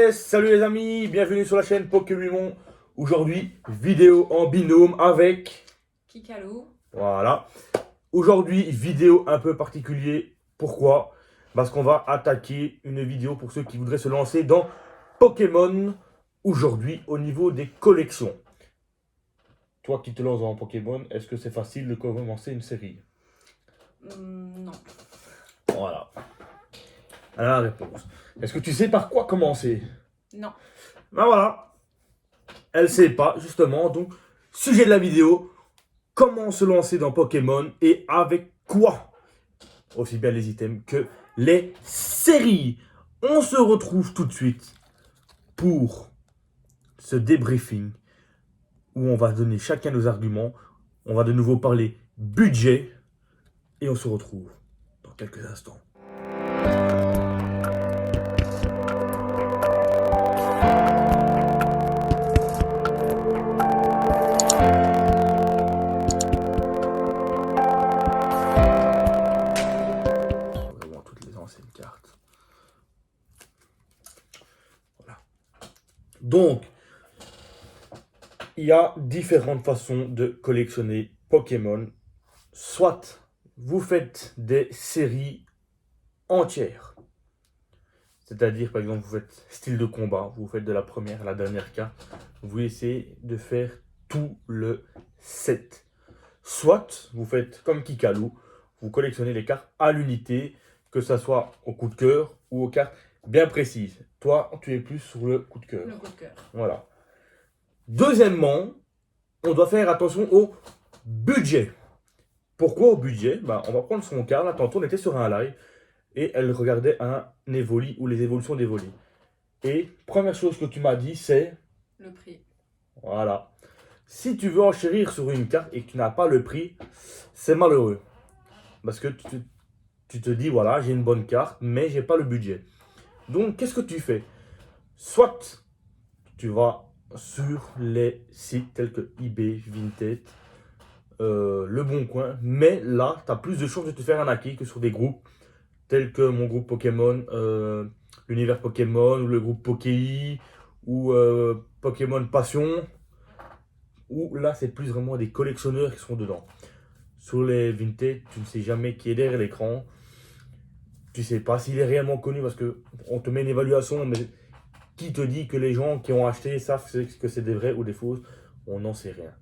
Yes, salut les amis, bienvenue sur la chaîne Pokémon. Aujourd'hui, vidéo en binôme avec... Kikalu. Voilà. Aujourd'hui, vidéo un peu particulière. Pourquoi? Parce qu'on va attaquer une vidéo pour ceux qui voudraient se lancer dans Pokémon. Aujourd'hui, au niveau des collections. Toi qui te lances dans Pokémon, est-ce que c'est facile de commencer une série? Non. Voilà. Alors, la réponse. Est-ce que tu sais par quoi commencer? Non. Ben voilà. Elle sait pas, justement. Donc, sujet de la vidéo. Comment se lancer dans Pokémon et avec quoi? Aussi bien les items que les séries. On se retrouve tout de suite pour ce débriefing où on va donner chacun nos arguments. On va de nouveau parler budget et on se retrouve dans quelques instants. Vraiment toutes les anciennes cartes. Voilà. Donc, il y a différentes façons de collectionner Pokémon. Soit vous faites des séries entières. C'est-à-dire, par exemple, vous faites style de combat, vous faites de la première à la dernière carte. Vous essayez de faire tout le set. Soit vous faites comme Kikalu, vous collectionnez les cartes à l'unité, que ce soit au coup de cœur ou aux cartes bien précises. Toi, tu es plus sur le coup de cœur. Le coup de cœur. Voilà. Deuxièmement, on doit faire attention au budget. Pourquoi au budget? On va prendre son cas. Là, tantôt, on était sur un live et elle regardait un Evoli ou les évolutions d'Evoli. Et première chose que tu m'as dit, c'est... Le prix. Voilà. Si tu veux enchérir sur une carte et que tu n'as pas le prix, c'est malheureux. Parce que tu te dis, voilà, j'ai une bonne carte, mais j'ai pas le budget. Donc, qu'est-ce que tu fais? Soit tu vas sur les sites tels que eBay, Vinted, Le Bon Coin, mais là, tu as plus de chances de te faire arnaquer que sur des groupes tels que mon groupe Pokémon, l'univers Pokémon, ou le groupe Pokéi, ou Pokémon Passion, où là, c'est plus vraiment des collectionneurs qui sont dedans. Sur les Vinted, tu ne sais jamais qui est derrière l'écran. Tu ne sais pas s'il est réellement connu parce qu'on te met une évaluation, mais qui te dit que les gens qui ont acheté savent que c'est des vrais ou des fausses? On n'en sait rien.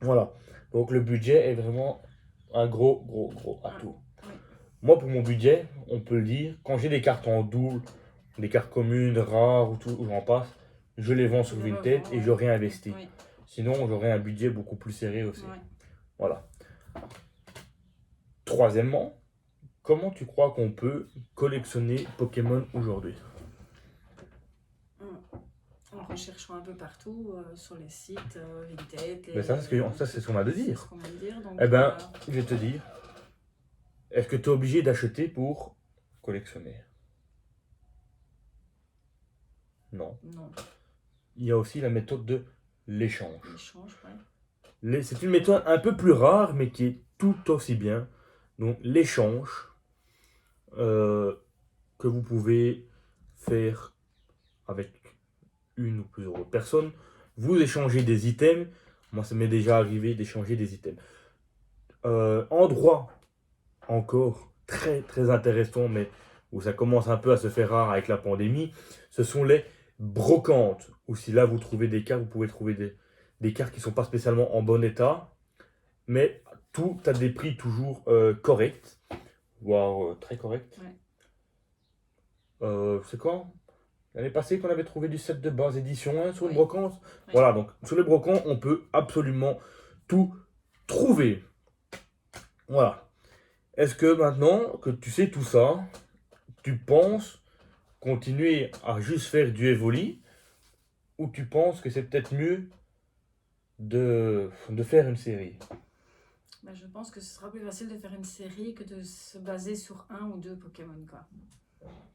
Voilà. Donc le budget est vraiment un gros atout. Moi, pour mon budget, on peut le dire, quand j'ai des cartes en double, des cartes communes, rares ou tout, ou j'en passe, je les vends sur Vinted et je réinvestis. Oui. Sinon, j'aurais un budget beaucoup plus serré aussi. Ouais. Voilà. Troisièmement, comment tu crois qu'on peut collectionner Pokémon aujourd'hui? En recherchant un peu partout sur les sites Vinted. Mais ça, c'est ce qu'on a de C'est dire. ce qu'on vient de dire. Donc, Eh ben, je vais te dire, est-ce que tu es obligé d'acheter pour collectionner? Non. non. Il y a aussi la méthode de l'échange. L'échange, ouais. C'est une méthode un peu plus rare, mais qui est tout aussi bien. Donc, l'échange que vous pouvez faire avec une ou plusieurs personnes. Vous échangez des items. Moi, ça m'est déjà arrivé d'échanger des items. Endroit encore très intéressant, mais où ça commence un peu à se faire rare avec la pandémie, ce sont les brocantes. Ou si là, vous trouvez des cartes, vous pouvez trouver des cartes qui ne sont pas spécialement en bon état, mais tout a des prix toujours corrects, voire très corrects. Ouais. C'est quoi? L'année passée qu'on avait trouvé du set de base édition 1 sur une Oui. brocante. Oui. Voilà, donc sur les brocantes, on peut absolument tout trouver. Voilà. Est-ce que maintenant que tu sais tout ça, tu penses continuer à juste faire du Evoli ou tu penses que c'est peut-être mieux de faire une série? Je pense que ce sera plus facile de faire une série que de se baser sur un ou deux Pokémon, quoi.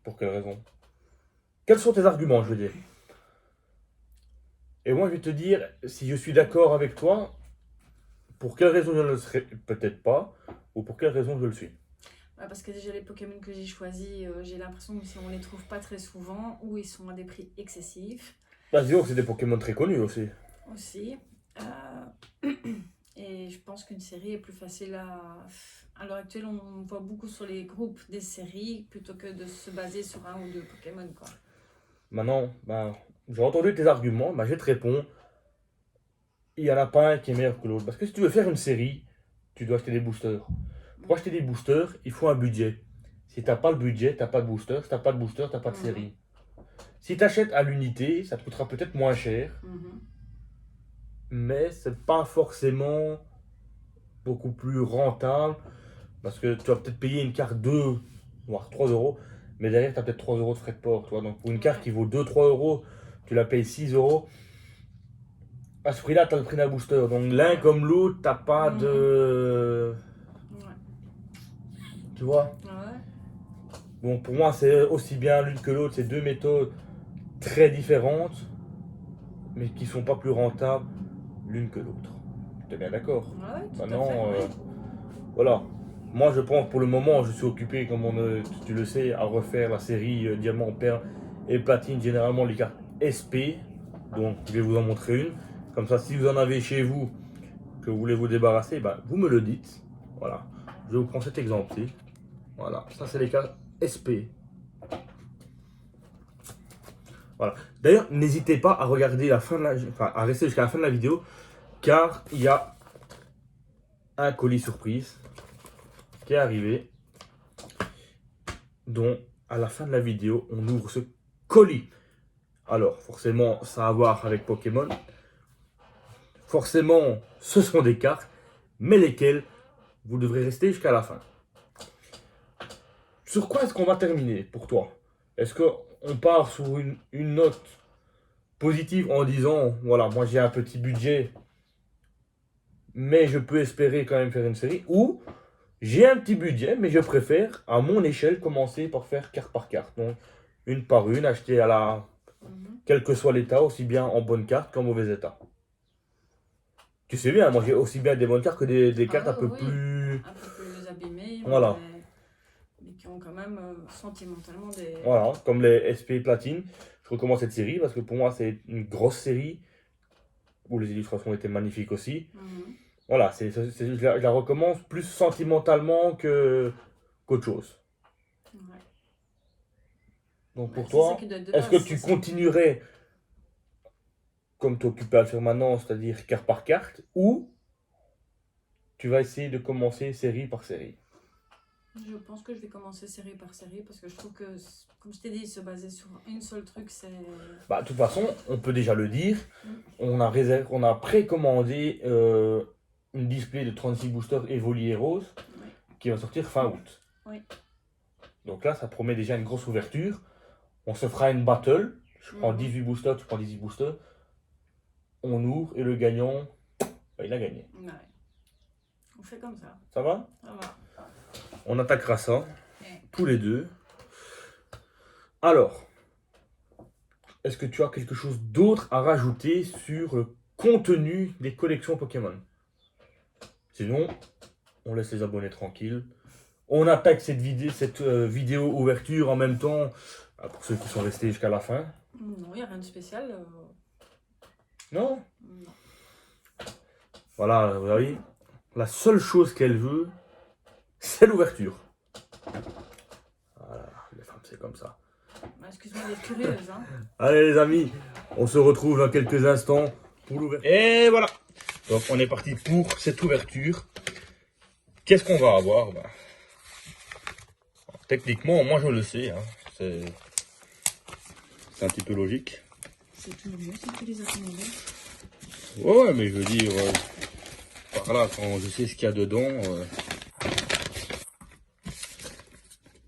Pour quelle raison? Quels sont tes arguments, je veux dire? Et moi, je vais te dire, si je suis d'accord avec toi, pour quelle raison je ne le serais peut-être pas, ou pour quelle raison je le suis. Ouais, parce que déjà les Pokémon que j'ai choisis, j'ai l'impression que si on les trouve pas très souvent, ou ils sont à des prix excessifs Bah, disons que c'est des Pokémon très connus aussi. aussi. Et je pense qu'une série est plus facile à l'heure actuelle, on voit beaucoup sur les groupes des séries plutôt que de se baser sur un ou deux Pokémon, quoi. Maintenant, bah, j'ai entendu tes arguments, bah, je te réponds. Il n'y en a pas un qui est meilleur que l'autre. Parce que si tu veux faire une série, tu dois acheter des boosters. Pour acheter des boosters, il faut un budget. Si t'as pas le budget, t'as pas de booster. Si t'as pas de booster, t'as pas de série. Si tu achètes à l'unité, ça te coûtera peut-être moins cher, Mhm. mais c'est pas forcément beaucoup plus rentable. Parce que tu vas peut-être payer une carte 2, voire 3 euros, mais derrière, tu as peut-être 3 euros de frais de port. Tu vois. Donc pour une carte Ouais. qui vaut 2-3 euros, tu la payes 6 euros. À ce prix-là, tu as le prix d'un booster. Donc l'un comme l'autre, t'as pas de. Ouais. Tu vois. Ouais. Bon, pour moi, c'est aussi bien l'une que l'autre. C'est deux méthodes très différentes, mais qui sont pas plus rentables l'une que l'autre. Tu es bien d'accord? Ouais, tout à Maintenant, fait, ouais. voilà. Moi, je pense pour le moment, je suis occupé, comme tu le sais, à refaire la série Diamant, Perle et Platine, généralement les cartes SP. Donc, je vais vous en montrer une. Comme ça, si vous en avez chez vous, que vous voulez vous débarrasser, ben, vous me le dites. Voilà. Je vous prends cet exemple-ci. Voilà. Ça, c'est les cartes SP. Voilà. D'ailleurs, n'hésitez pas à regarder la fin de enfin, à rester jusqu'à la fin de la vidéo, car il y a un colis surprise qui est arrivé, dont à la fin de la vidéo, on ouvre ce colis. Alors, forcément, ça a à voir avec Pokémon. Forcément, ce sont des cartes, mais lesquelles vous devrez rester jusqu'à la fin. Sur quoi est-ce qu'on va terminer pour toi? Est-ce qu'on part sur une note positive en disant, voilà, moi j'ai un petit budget, mais je peux espérer quand même faire une série, ou j'ai un petit budget, mais je préfère, à mon échelle, commencer par faire carte par carte. Donc, une par une, acheter à la... Mhm. quel que soit l'état, aussi bien en bonne carte qu'en mauvais état. Tu sais bien, moi j'ai aussi bien des bonnes cartes que des cartes un Ah peu oui, plus... un peu plus abîmées, Voilà, mais qui ont quand même sentimentalement des... voilà, comme les SP Platine. Je recommence cette série parce que pour moi c'est une grosse série où les illustrations étaient magnifiques aussi. Mhm. Voilà, je la recommence plus sentimentalement qu'autre chose. Ouais. Donc Ouais, pour c'est ça toi, qui doit être de est-ce que base, c'est tu ça. continuerais comme tu es occupé à le faire maintenant, c'est-à-dire carte par carte, ou tu vas essayer de commencer série par série? Je pense que je vais commencer série par série parce que je trouve que, comme je t'ai dit, se baser sur une seule truc, c'est... Bah, de toute façon, on peut déjà le dire, Mm. on a précommandé une display de 36 boosters Evoli et Rose Oui. qui va sortir fin août. Oui. Donc là, ça promet déjà une grosse ouverture. On se fera une battle. Je prends Mhm. 18 boosters, tu prends 18 boosters. On ouvre et le gagnant, bah, il a gagné. Ouais. On fait comme ça. Ça va? Ça va. On attaquera ça, Ouais. tous les deux. Alors, est-ce que tu as quelque chose d'autre à rajouter sur le contenu des collections Pokémon? Sinon, on laisse les abonnés tranquilles. On attaque cette vidéo ouverture en même temps, pour ceux qui sont restés jusqu'à la fin. Non, il n'y a rien de spécial. Non? Non. Voilà, vous voyez, la seule chose qu'elle veut, c'est l'ouverture. Voilà, les femmes, c'est comme ça. Bah, excuse-moi d'être curieuse, hein. Allez les amis, on se retrouve dans quelques instants pour l'ouverture. Et voilà. Donc on est parti pour cette ouverture. Qu'est-ce qu'on va avoir? Bah, techniquement, moi je le sais. Hein. C'est un petit peu logique. C'est toujours mieux si tu les as commandés. Ouais, mais je veux dire, par là, quand je sais ce qu'il y a dedans,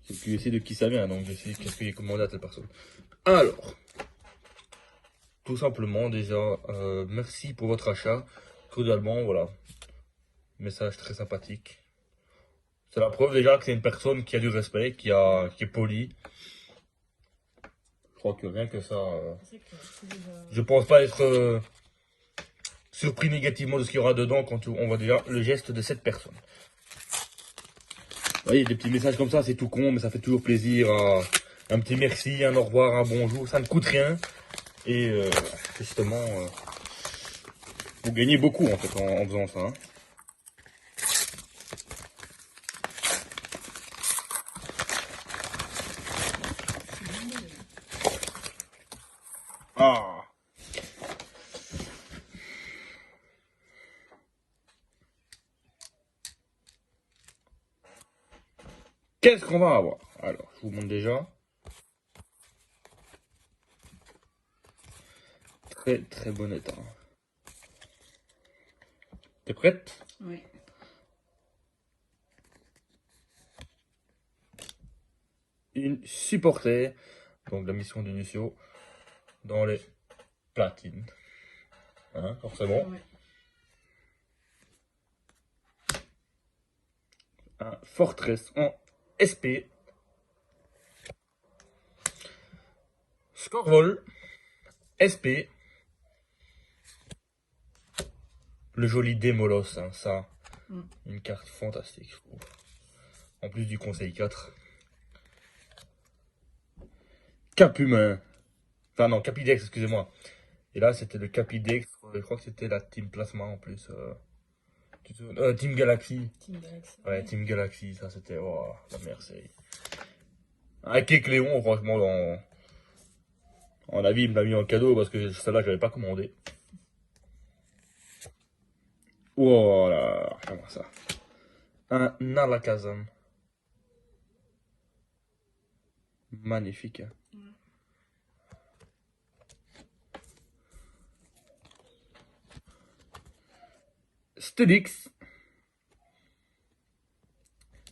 c'est plus essayer de qui ça vient, donc je sais qu'est-ce qu'il est commandé à telle personne. Alors, tout simplement, déjà, merci pour votre achat. Cordialement, voilà. Message très sympathique. C'est la preuve déjà que c'est une personne qui a du respect, qui est polie. Je crois que rien que ça, C'est clair, c'est déjà... je pense pas être surpris négativement de ce qu'il y aura dedans quand on voit déjà le geste de cette personne. voyez, des petits messages comme ça, c'est tout con, mais ça fait toujours plaisir. Un petit merci, un au revoir, un bonjour, ça ne coûte rien. Et justement, vous gagnez beaucoup en fait en faisant ça. Hein. Ah. Qu'est-ce qu'on va avoir? Alors, je vous montre déjà. Très très bon état. T'es prête? Oui. Une supporter, donc la mission d'Initio, dans les platines. Hein, forcément. Oui. Un Fortress en SP. Scorevol SP. Le joli Démolos, hein, ça. Une carte fantastique, je trouve. En plus du conseil 4. Cap humain. Enfin non, Capidex, excusez-moi. Et là, c'était le Capidex. Je crois que c'était la Team Plasma en plus. Team Galaxy. Team Galaxy. Ouais, Team Galaxy, ça c'était la meilleure série. Avec Léon, franchement, en avis, il me l'a mis en cadeau parce que celle-là, je l'avais pas commandé. Voilà, regarde ça. Un Alakazam. Magnifique. Hein. Stélix.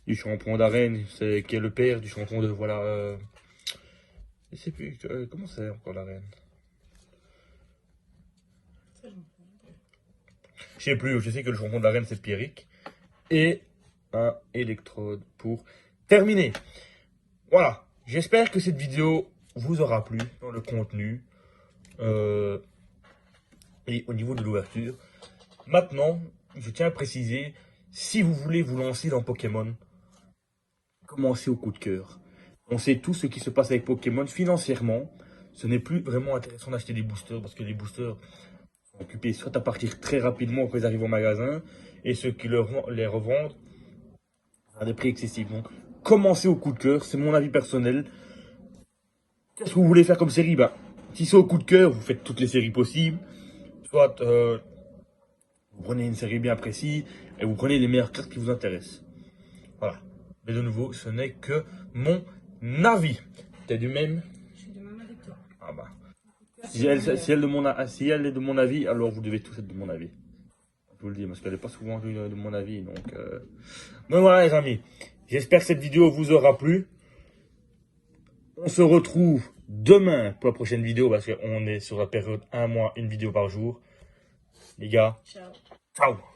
Du champion d'arène, c'est qui est le père du champion de voilà. Je sais plus comment c'est encore l'arène. Je sais plus, je sais que le champion de l'arène c'est Pierrick. Et un électrode pour terminer. Voilà, j'espère que cette vidéo vous aura plu dans le contenu et au niveau de l'ouverture. Maintenant, je tiens à préciser, si vous voulez vous lancer dans Pokémon, commencez au coup de cœur. On sait tout ce qui se passe avec Pokémon financièrement. Ce n'est plus vraiment intéressant d'acheter des boosters parce que les boosters sont occupés soit à partir très rapidement quand ils arrivent au magasin et ceux qui les revendent à des prix excessifs. Donc, commencez au coup de cœur, c'est mon avis personnel. Qu'est-ce que vous voulez faire comme série? Si c'est au coup de cœur, vous faites toutes les séries possibles. Soit vous prenez une série bien précise et vous prenez les meilleures cartes qui vous intéressent. Voilà. Mais de nouveau, ce n'est que mon avis. T'es du même? Je suis du même avec toi. Ah bah. Si elle est de mon avis, alors vous devez tous être de mon avis. Je vous le dis, parce qu'elle n'est pas souvent de mon avis. Donc voilà les amis. J'espère que cette vidéo vous aura plu. On se retrouve demain pour la prochaine vidéo, parce qu'on est sur la période 1 mois, une vidéo par jour. Les gars, Ciao. ciao.